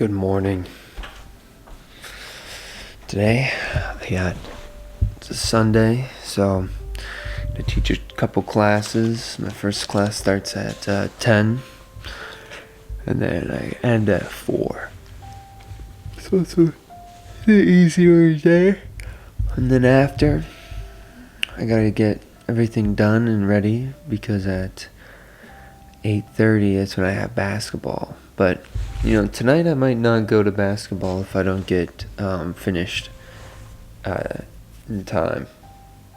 Good morning. Today, it's a Sunday, so I'm gonna teach a couple classes. My first class starts at 10, and then I end at 4. So it's an easier day. And then after, I gotta get everything done and ready because at 8:30 that's when I have basketball. But tonight I might not go to basketball if I don't get finished in time.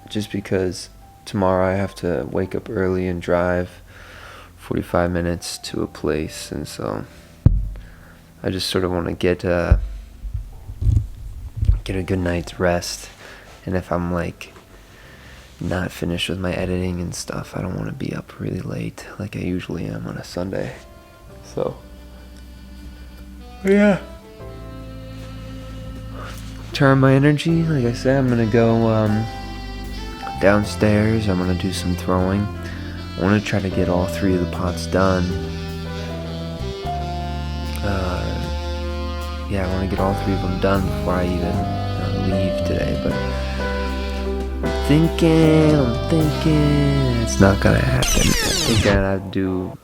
Just because tomorrow I have to wake up early and drive 45 minutes to a place, and so I just sort of want to get a good night's rest. And if I'm not finished with my editing and stuff, I don't want to be up really late like I usually am on a Sunday. So yeah, turn my energy. Like I said, I'm gonna go downstairs. I'm gonna do some throwing. I want to try to get all 3 of the pots done. I want to get all 3 of them done before I even leave today. But I'm thinking it's not gonna happen. I think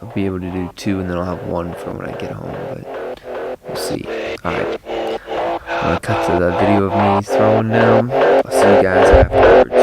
I'll be able to do 2, and then I'll have 1 for when I get home. But we'll see. Alright. I'm gonna cut to the video of me throwing now. I'll see you guys afterwards.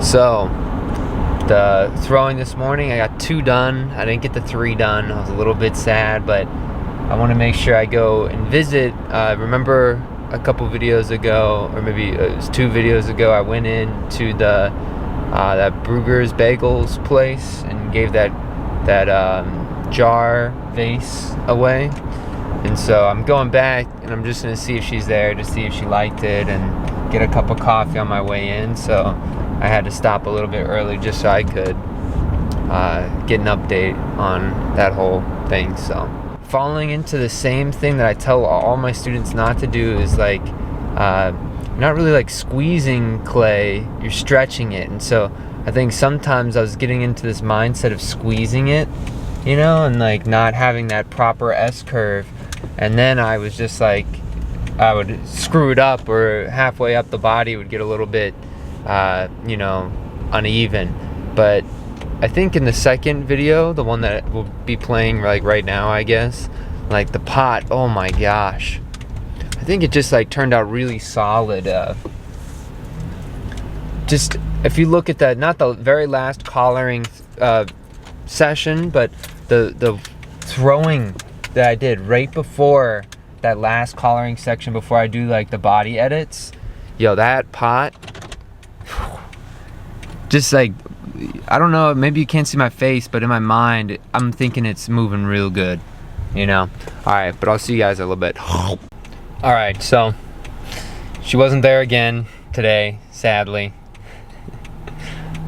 So, the throwing this morning, I got 2 done. I didn't get the 3 done. I was a little bit sad, but I want to make sure I go and visit. Remember a couple videos ago, or maybe it was 2 videos ago, I went in to the that Brugger's Bagels place and gave that jar vase away. And And so I'm going back and I'm just gonna see if she's there to see if she liked it and get a cup of coffee on my way in. So I had to stop a little bit early just so I could get an update on that whole thing. So falling into the same thing that I tell all my students not to do is like not really like squeezing clay, you're stretching it. And so I think sometimes I was getting into this mindset of squeezing it, you know, and like not having that proper S curve. And then I was just like, I would screw it up, or halfway up the body would get a little bit, you know, uneven. But I think in the second video, the one that will be playing like right now, I guess, like the pot, oh my gosh. I think it just like turned out really solid. Just if you look at that, not the very last collaring session, but the throwing that I did right before that last collaring section, before I do like the body edits, yo, that pot, just like, I don't know, maybe you can't see my face, but in my mind, I'm thinking it's moving real good, you know? All right, but I'll see you guys in a little bit. All right, so she wasn't there again today, sadly.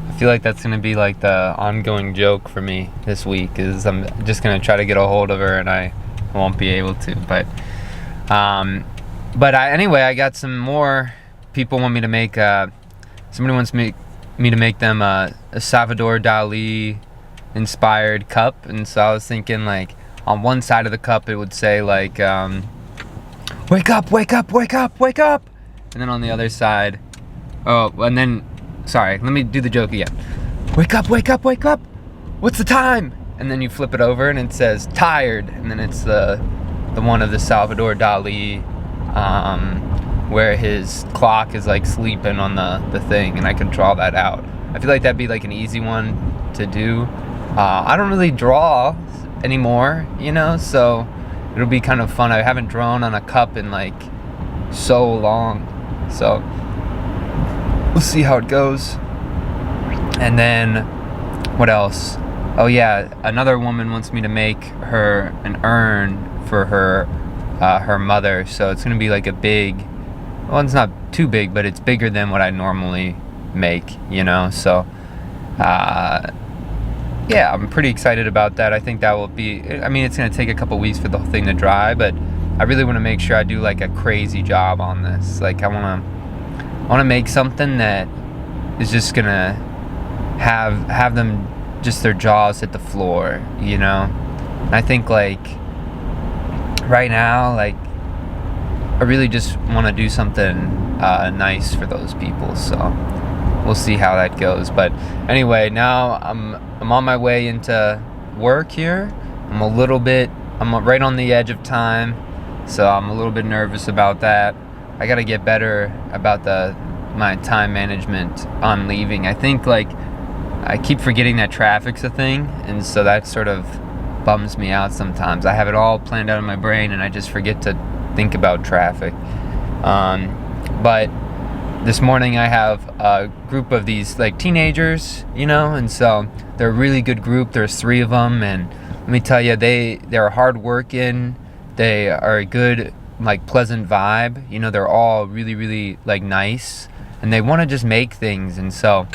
I feel like that's gonna be like the ongoing joke for me this week, is I'm just gonna try to get a hold of her and I won't be able to. But anyway, I got some more people want me to make, somebody wants me to make them a Salvador Dali inspired cup. And so I was thinking, like, on one side of the cup it would say like, wake up, wake up, wake up, wake up. And then on the other side, oh, and then, sorry, let me do the joke again. Wake up, wake up, wake up. What's the time? And then you flip it over and it says tired. And then it's the one of the Salvador Dali, where his clock is like sleeping on the thing, and I can draw that out. I feel like that'd be like an easy one to do. I don't really draw anymore, you know, so it'll be kind of fun. I haven't drawn on a cup in like so long, so we'll see how it goes. And then what else? Oh yeah, another woman wants me to make her an urn for her mother. So it's gonna be like a big, well, it's not too big, but it's bigger than what I normally make, you know. So yeah, I'm pretty excited about that. I think that will be, I mean, it's gonna take a couple weeks for the whole thing to dry, but I really want to make sure I do like a crazy job on this. Like I want to make something that is just gonna have them just their jaws hit the floor, you know. And I think like right now, like I really just want to do something nice for those people. So we'll see how that goes. But anyway, now I'm on my way into work here. I'm right on the edge of time, so I'm a little bit nervous about that. I gotta get better about my time management on leaving. I think like I keep forgetting that traffic's a thing, and so that sort of bums me out sometimes. I have it all planned out in my brain and I just forget to think about traffic. But this morning I have a group of these like teenagers, you know, and so they're a really good group. There's 3 of them, and let me tell you, they're hard working. They are a good, like, pleasant vibe. You know, they're all really, really like nice, and they want to just make things. And so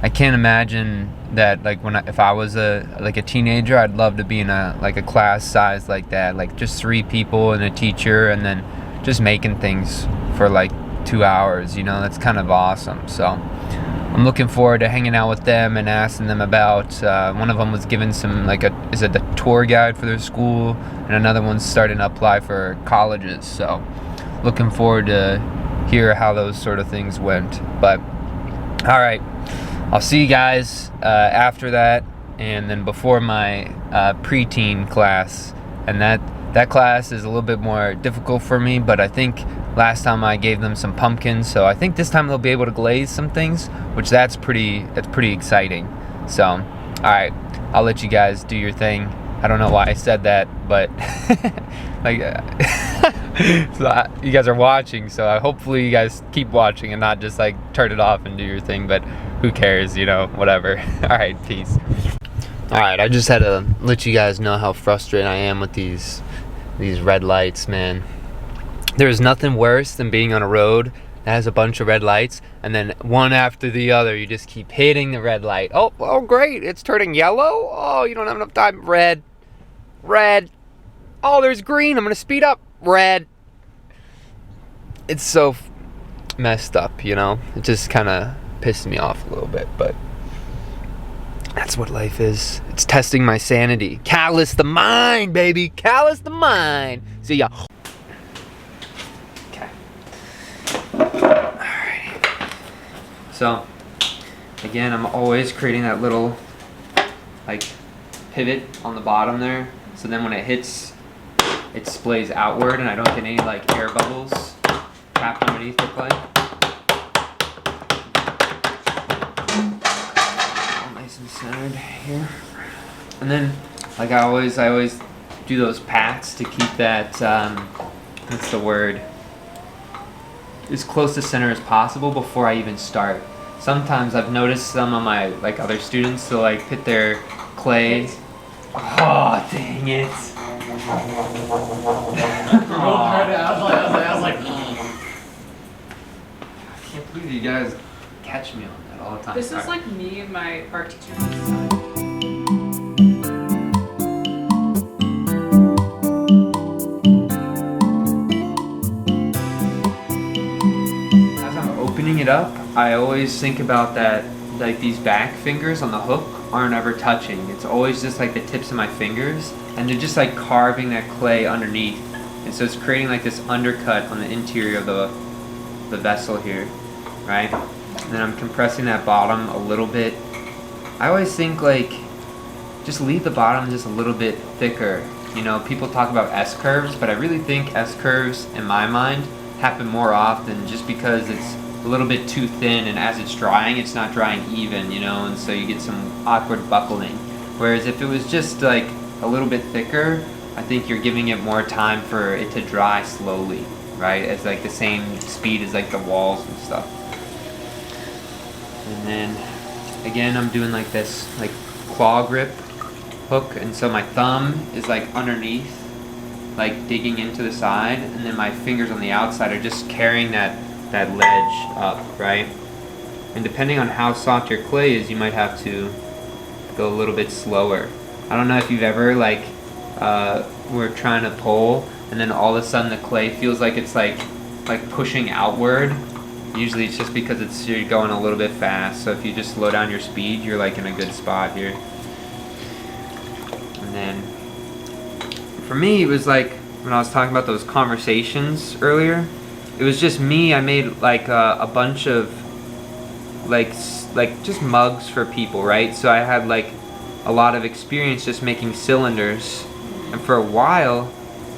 I can't imagine that, like, if I was a teenager, I'd love to be in a class size like that, like just 3 people and a teacher, and then just making things for like 2 hours, you know. That's kind of awesome. So I'm looking forward to hanging out with them and asking them about, one of them was given some, like, is it the tour guide for their school, and another one's starting to apply for colleges. So looking forward to hear how those sort of things went. But all right, I'll see you guys after that, and then before my preteen class. And that class is a little bit more difficult for me, but I think last time I gave them some pumpkins, so I think this time they'll be able to glaze some things, which that's pretty exciting. So all right, I'll let you guys do your thing. I don't know why I said that, but like so you guys are watching, so hopefully you guys keep watching and not just like turn it off and do your thing. But who cares, you know, whatever. All right, peace. All right, I just had to let you guys know how frustrated I am with these These red lights, man. There's nothing worse than being on a road that has a bunch of red lights, and then one after the other, you just keep hitting the red light. Oh, great, it's turning yellow. Oh, you don't have enough time. Red. Oh, there's green. I'm gonna speed up. Red. It's so messed up, you know? It just kind of pissed me off a little bit, but that's what life is. It's testing my sanity. Callous the mind, baby. Callous the mind. See ya. Okay. Alrighty. So, again, I'm always creating that little, like, pivot on the bottom there. So then when it hits, it splays outward and I don't get any, like, air bubbles trapped underneath the clay. Nice and centered here. And then, like I always do those pats to keep that, what's the word, as close to center as possible before I even start. Sometimes I've noticed some of my, like, other students to, like, put their clay. Oh, dang it. I was like, I can't believe you guys catch me on that all the time. This is like me and my art teacher. As I'm opening it up, I always think about that, like, these back fingers on the hook aren't ever touching. It's always just like the tips of my fingers, and they're just like carving that clay underneath. And so it's creating like this undercut on the interior of the vessel here, right? And then I'm compressing that bottom a little bit. I always think, like, just leave the bottom just a little bit thicker. You know, people talk about S-curves, but I really think S-curves, in my mind, happen more often just because it's a little bit too thin, and as it's drying, it's not drying even, you know, and so you get some awkward buckling. Whereas if it was just like a little bit thicker, I think you're giving it more time for it to dry slowly, right? It's like the same speed as like the walls and stuff. And then again, I'm doing like this like claw grip hook, and so my thumb is like underneath, like digging into the side, and then my fingers on the outside are just carrying that ledge up, right? And depending on how soft your clay is, you might have to go a little bit slower. I don't know if you've ever, like, we're trying to pull, and then all of a sudden the clay feels like it's like pushing outward. Usually it's just because you're going a little bit fast. So if you just slow down your speed, you're like in a good spot here. And then for me, it was like when I was talking about those conversations earlier, it was just me. I made like a bunch of like just mugs for people, right? So I had like a lot of experience just making cylinders, and for a while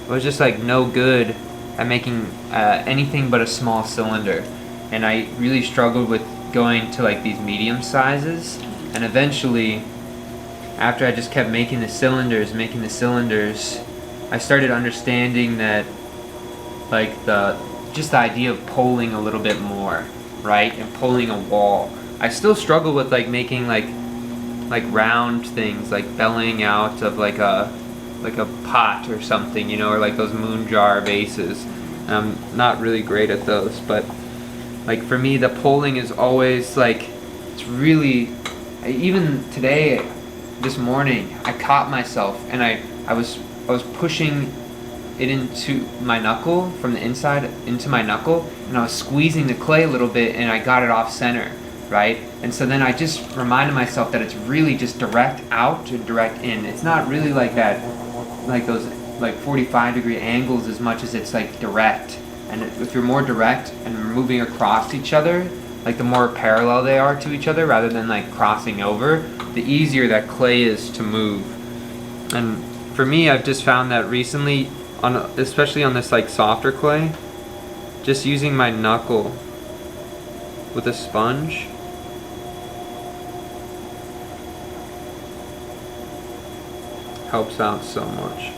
I was just like no good at making anything but a small cylinder, and I really struggled with going to like these medium sizes. And eventually, after I just kept making the cylinders, I started understanding that, like, just the idea of pulling a little bit more, right? And pulling a wall. I still struggle with like making like round things, like bellying out of like a pot or something, you know, or like those moon jar vases. And I'm not really great at those, but like for me, the pulling is always like, it's really, even today, this morning, I caught myself and I was pushing it into my knuckle, from the inside into my knuckle, and I was squeezing the clay a little bit, and I got it off center, right? And so then I just reminded myself that it's really just direct out to direct in. It's not really like that, like those like 45-degree angles as much as it's like direct. And if you're more direct and moving across each other, like the more parallel they are to each other rather than like crossing over, the easier that clay is to move. And for me, I've just found that recently, especially on this like softer clay, just using my knuckle with a sponge helps out so much.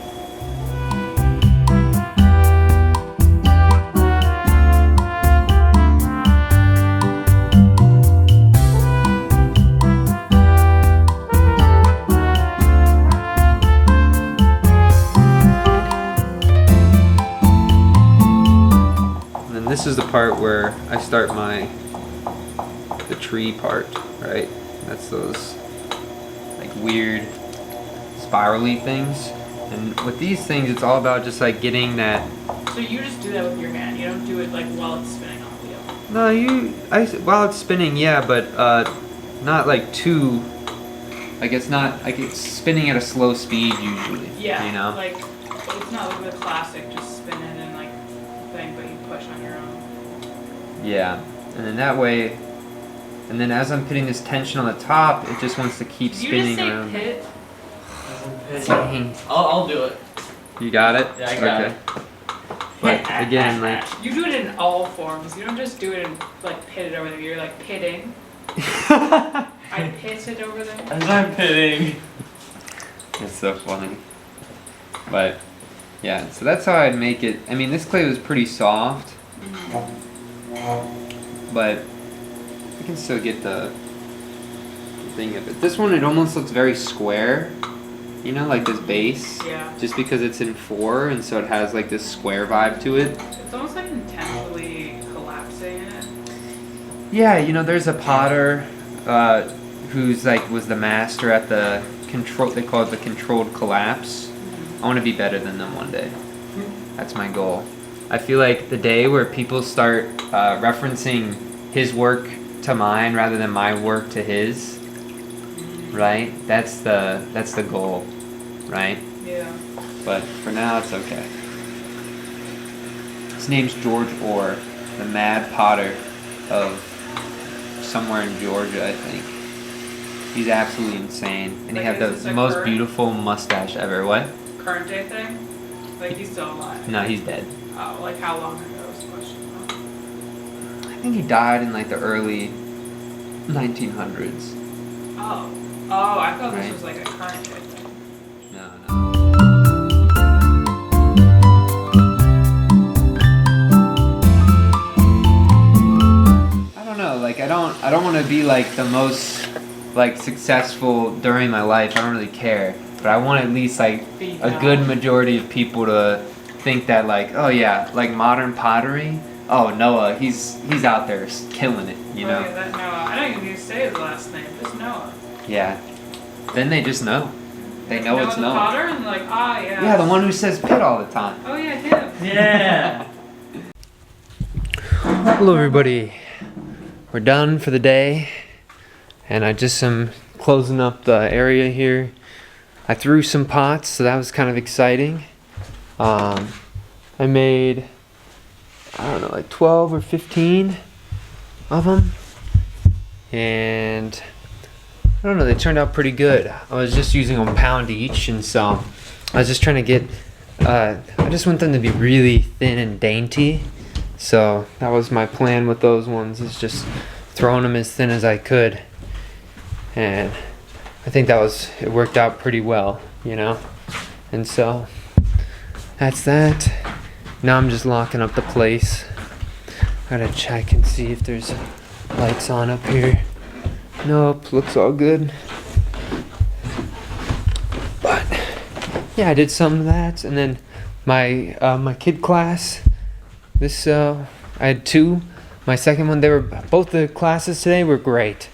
this is the part where I start the tree part, right? That's those like weird spirally things. And with these things, it's all about just like getting that. So you just do that with your hand. You don't do it like while it's spinning on the wheel. No, while it's spinning, yeah, but not like too. Like it's not like it's spinning at a slow speed usually. Yeah. You know. Like it's not like the classic just spin it and like thing, but you push on your own. Yeah, and then that way, and then as I'm putting this tension on the top, it just wants to keep Did you spinning just say around. pit? Dang. I'll do it. You got it? Yeah, I got it. But again, like. You do it in all forms. You don't just do it in like pit it over there. You're like pitting. I pit it over there. As I'm pitting. It's so funny. But yeah, so that's how I'd make it. I mean, this clay was pretty soft, but I can still get the thing of it. This one, it almost looks very square, you know, like this base. Yeah. Just because it's in 4, and so it has like this square vibe to it. It's almost like intentionally collapsing in it. Yeah, you know, there's a potter who's like was the master at the control. They call it the controlled collapse. I want to be better than them one day. That's my goal. I feel like the day where people start referencing his work to mine rather than my work to his, right? That's the goal, right? Yeah. But for now, it's okay. His name's George Orr, the Mad Potter of somewhere in Georgia, I think. He's absolutely insane, and he Like, had is this the a most current- beautiful mustache ever. What? Current day thing? Like he's still alive. No, he's dead. Oh, like how long ago is the question? I think he died in like the early 1900s. Oh. Oh, I thought Right. this was like a current day thing. No, no. I don't know. Like I don't want to be like the most like successful during my life. I don't really care. But I want at least like Be a known. good majority of people to think that like, oh yeah, like modern pottery. Oh, Noah, he's out there killing it, you know? Oh, yeah, that Noah. I don't even need to say his last name. Just Noah. Yeah. Then they just know. They know Noah it's the Noah. Potter and like, yeah. Yeah, the one who says pit all the time. Oh yeah, him. Yeah. Hello everybody. We're done for the day. And I just am closing up the area here. I threw some pots, so that was kind of exciting. I made, I don't know, like 12 or 15 of them. And I don't know, they turned out pretty good. I was just using a pound each, and so I was just trying to get, I just want them to be really thin and dainty. So that was my plan with those ones, is just throwing them as thin as I could. And I think it worked out pretty well, you know? And so that's that. Now I'm just locking up the place. Gotta check and see if there's lights on up here. Nope, looks all good. But yeah, I did some of that, and then my kid class. I had 2. My second one, both the classes today were great.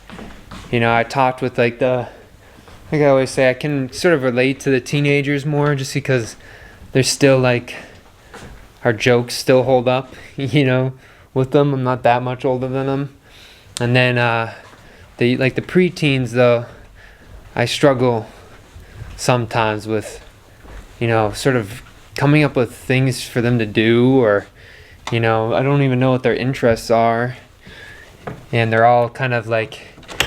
You know, I talked with like I always say, I can sort of relate to the teenagers more, just because they're still like, our jokes still hold up, you know, with them. I'm not that much older than them. And then the preteens though, I struggle sometimes with, you know, sort of coming up with things for them to do, or, you know, I don't even know what their interests are. And they're all kind of like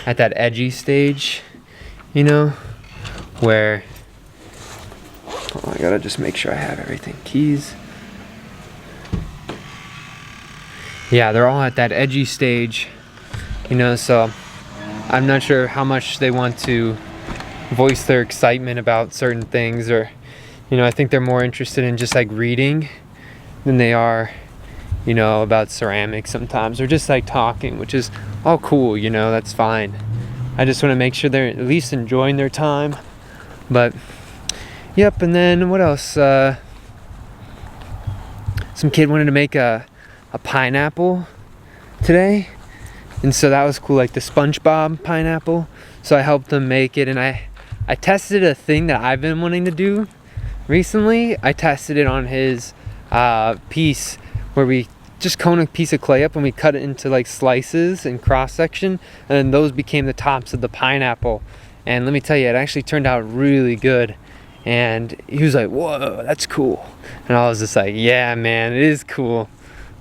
at that edgy stage, you know, where, oh, I gotta just make sure I have everything. Keys. Yeah, they're all at that edgy stage, you know, so I'm not sure how much they want to voice their excitement about certain things, or, you know, I think they're more interested in just like reading than they are, you know, about ceramics sometimes, or just like talking, which is all cool, you know, that's fine. I just want to make sure they're at least enjoying their time. But yep, and then what else? Some kid wanted to make a a pineapple today, and so that was cool, like the SpongeBob pineapple. So I helped him make it, and I tested a thing that I've been wanting to do recently. I tested it on his piece where we just cone a piece of clay up and we cut it into like slices and cross section, and then those became the tops of the pineapple. And let me tell you, it actually turned out really good. And he was like, whoa, that's cool. And I was just like, yeah, man, it is cool.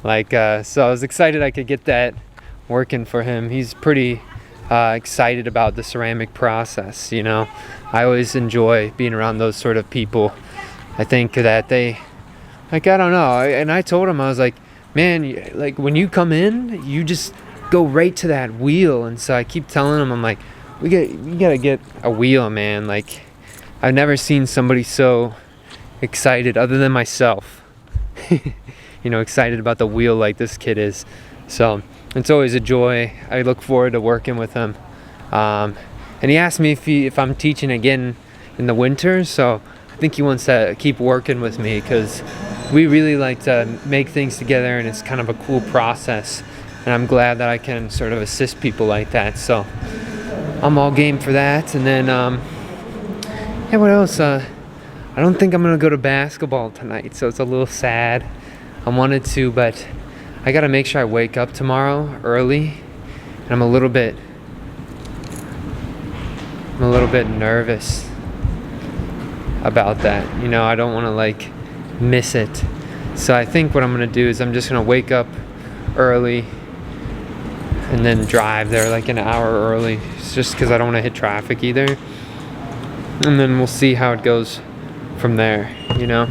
Like, so I was excited I could get that working for him. He's pretty excited about the ceramic process, you know. I always enjoy being around those sort of people. I think that they, like, I don't know. And I told him, I was like, man, like when you come in, you just go right to that wheel. And so I keep telling him, I'm like, you gotta get a wheel, man. Like, I've never seen somebody so excited other than myself. You know, excited about the wheel like this kid is. So it's always a joy. I look forward to working with him. And he asked me if I'm teaching again in the winter. So I think he wants to keep working with me because we really like to make things together, and it's kind of a cool process. And I'm glad that I can sort of assist people like that. So I'm all game for that. And then, yeah, what else? I don't think I'm gonna go to basketball tonight, so it's a little sad. I wanted to, but I gotta make sure I wake up tomorrow early. And I'm a little bit nervous about that. You know, I don't want to like miss it. So I think what I'm gonna do is I'm just gonna wake up early and then drive there like an hour early. It's just because I don't want to hit traffic either. And then we'll see how it goes from there, you know.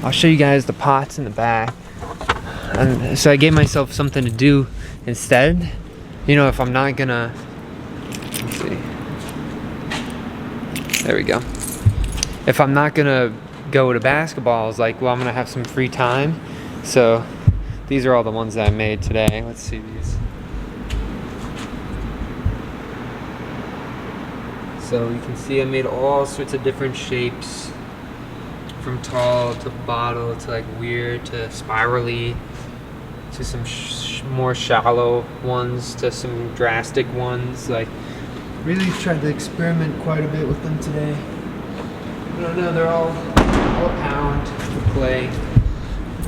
I'll show you guys the pots in the back. And so I gave myself something to do instead. You know, if I'm not gonna, let's see. There we go. If I'm not gonna go to basketball, I was like, well, I'm gonna have some free time. So these are all the ones that I made today. Let's see these. So you can see I made all sorts of different shapes, from tall to bottle to like weird to spirally to some more shallow ones to some drastic ones. Like, really tried to experiment quite a bit with them today. I don't know, they're all a pound of clay.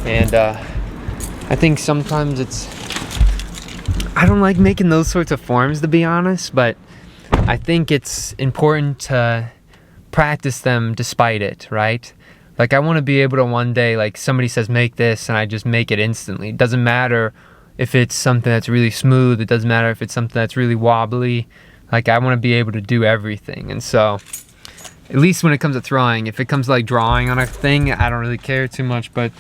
And I think sometimes I don't like making those sorts of forms, to be honest, but I think it's important to practice them despite it, right? Like, I want to be able to one day, like, somebody says make this and I just make it instantly. It doesn't matter if it's something that's really smooth. It doesn't matter if it's something that's really wobbly. Like, I want to be able to do everything. And so, at least when it comes to throwing, if it comes to like drawing on a thing, I don't really care too much, but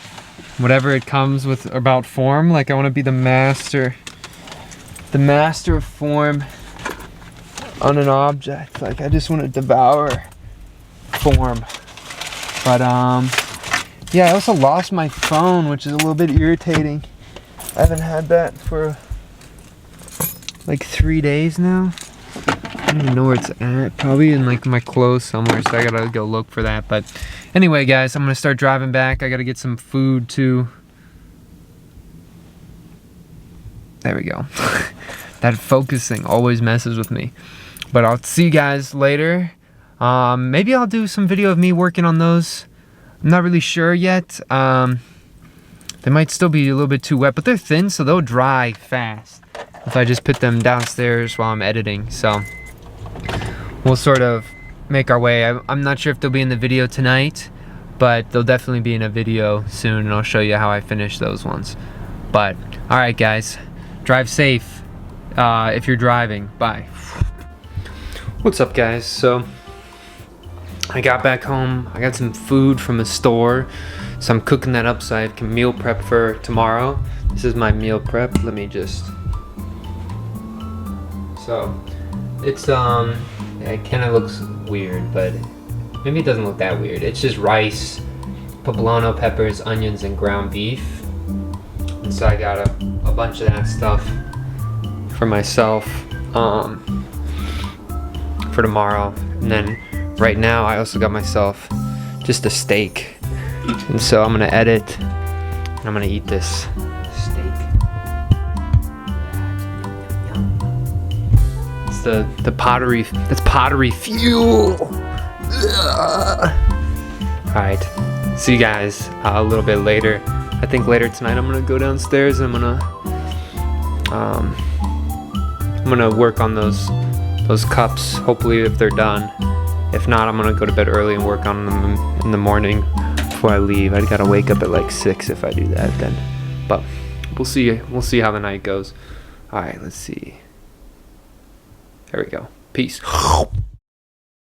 whatever it comes with about form, like, I want to be the master of form on an object. Like, I just want to devour form. But yeah, I also lost my phone, which is a little bit irritating. I haven't had that for like 3 days now. I don't even know where it's at. Probably in like my clothes somewhere, so I gotta go look for that. But anyway, guys, I'm gonna start driving back. I gotta get some food too. There we go. That focusing always messes with me. But I'll see you guys later. Maybe I'll do some video of me working on those. I'm not really sure yet. They might still be a little bit too wet, but they're thin, so they'll dry fast if I just put them downstairs while I'm editing. So we'll sort of make our way. I'm not sure if they'll be in the video tonight, but they'll definitely be in a video soon, and I'll show you how I finish those ones. But all right, guys, drive safe if you're driving. Bye. What's up, guys? So I got back home. I got some food from a store, so I'm cooking that up so I can meal prep for tomorrow. This is my meal prep. Let me just. So it's it kind of looks weird, but maybe it doesn't look that weird. It's just rice, poblano peppers, onions, and ground beef. And so I got a bunch of that stuff for myself for tomorrow. And then right now I also got myself just a steak. And so I'm gonna edit. I'm gonna eat this steak. It's the pottery. That's pottery fuel. All right. See you guys a little bit later. I think later tonight I'm gonna go downstairs and I'm gonna work on those cups. Hopefully, if they're done. If not, I'm gonna go to bed early and work on them in the morning before I leave. I gotta wake up at like 6 if I do that then. But we'll see. We'll see how the night goes. All right. Let's see. There we go. Peace.